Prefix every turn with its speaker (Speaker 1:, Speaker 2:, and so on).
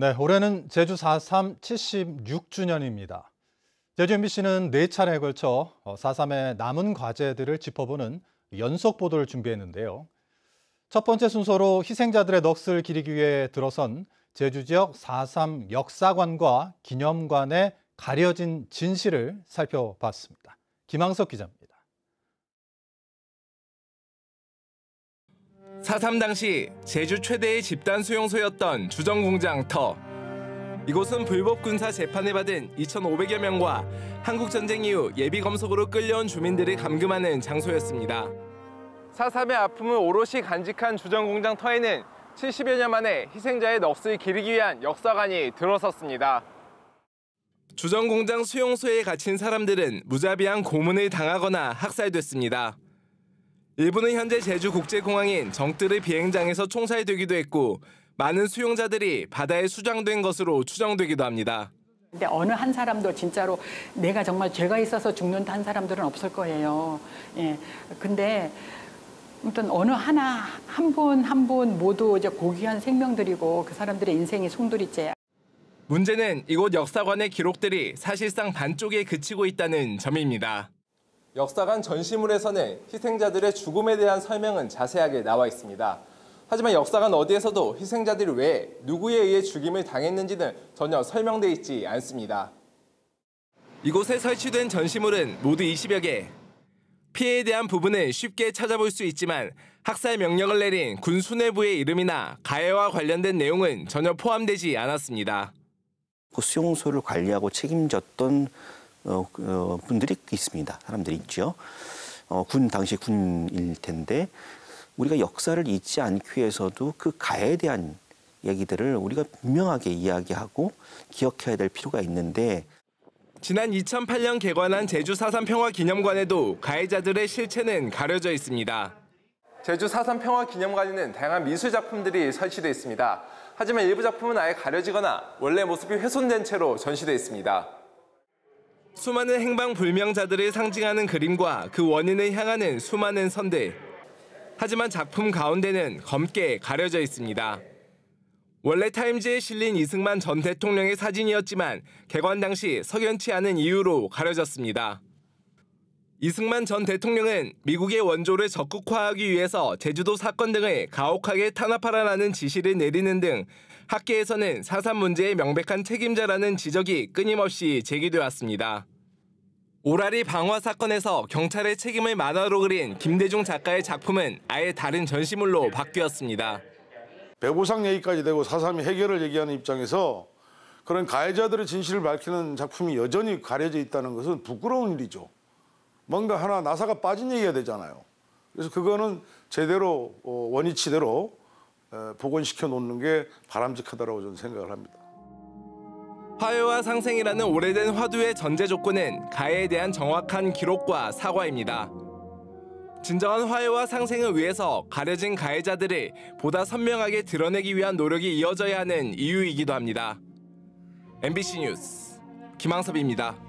Speaker 1: 네, 올해는 제주 4.3 76주년입니다. 제주 MBC는 4차례에 걸쳐 4.3의 남은 과제들을 짚어보는 연속 보도를 준비했는데요. 첫 번째 순서로 희생자들의 넋을 기리기 위해 들어선 제주 지역 4.3 역사관과 기념관의 가려진 진실을 살펴봤습니다. 김항석 기자입니다.
Speaker 2: 4.3 당시 제주 최대의 집단 수용소였던 주정공장 터. 이곳은 불법 군사 재판을 받은 2,500여 명과 한국전쟁 이후 예비검속으로 끌려온 주민들을 감금하는 장소였습니다. 4.3의 아픔을 오롯이 간직한 주정공장 터에는 70여 년 만에 희생자의 넋을 기리기 위한 역사관이 들어섰습니다. 주정공장 수용소에 갇힌 사람들은 무자비한 고문을 당하거나 학살됐습니다. 일부는 현재 제주국제공항인 정뜨르 비행장에서 총살되기도 했고 많은 수용자들이 바다에 수장된 것으로 추정되기도 합니다.
Speaker 3: 근데 어느 한 사람도 진짜로 내가 정말 죄가 있어서 죽는다 한 사람들은 없을 거예요. 예. 근데 아무튼 어느 하나 한 분 모두 이제 고귀한 생명들이고 그 사람들의 인생이 송두리째.
Speaker 2: 문제는 이곳 역사관의 기록들이 사실상 반쪽에 그치고 있다는 점입니다. 역사관 전시물에서는 희생자들의 죽음에 대한 설명은 자세하게 나와 있습니다. 하지만 역사관 어디에서도 희생자들이 왜 누구에 의해 죽임을 당했는지는 전혀 설명돼 있지 않습니다. 이곳에 설치된 전시물은 모두 20여 개. 피해에 대한 부분은 쉽게 찾아볼 수 있지만 학살 명령을 내린 군 수뇌부의 이름이나 가해와 관련된 내용은 전혀 포함되지 않았습니다.
Speaker 4: 그 수용소를 관리하고 책임졌던 분들이 있습니다. 사람들이 있죠. 당시 군일 텐데 우리가 역사를 잊지 않기 위해서도 그 가해에 대한 얘기들을 우리가 분명하게 이야기하고 기억해야 될 필요가 있는데
Speaker 2: 지난 2008년 개관한 제주 4.3 평화기념관에도 가해자들의 실체는 가려져 있습니다. 제주 4.3 평화기념관에는 다양한 미술 작품들이 설치되어 있습니다. 하지만 일부 작품은 아예 가려지거나 원래 모습이 훼손된 채로 전시되어 있습니다. 수많은 행방불명자들을 상징하는 그림과 그 원인을 향하는 수많은 선들. 하지만 작품 가운데는 검게 가려져 있습니다. 원래 타임즈에 실린 이승만 전 대통령의 사진이었지만 개관 당시 석연치 않은 이유로 가려졌습니다. 이승만 전 대통령은 미국의 원조를 적극화하기 위해서 제주도 사건 등을 가혹하게 탄압하라는 지시를 내리는 등 학계에서는 4.3 문제의 명백한 책임자라는 지적이 끊임없이 제기돼 왔습니다. 오라리 방화 사건에서 경찰의 책임을 만화로 그린 김대중 작가의 작품은 아예 다른 전시물로 바뀌었습니다.
Speaker 5: 배보상 얘기까지 되고 4.3 해결을 얘기하는 입장에서 그런 가해자들의 진실을 밝히는 작품이 여전히 가려져 있다는 것은 부끄러운 일이죠. 뭔가 하나 나사가 빠진 얘기가 되잖아요. 그래서 그거는 제대로 원위치대로 복원시켜 놓는 게 바람직하다고 저는 생각을 합니다.
Speaker 2: 화해와 상생이라는 오래된 화두의 전제 조건은 가해에 대한 정확한 기록과 사과입니다. 진정한 화해와 상생을 위해서 가려진 가해자들을 보다 선명하게 드러내기 위한 노력이 이어져야 하는 이유이기도 합니다. MBC 뉴스 김항섭입니다.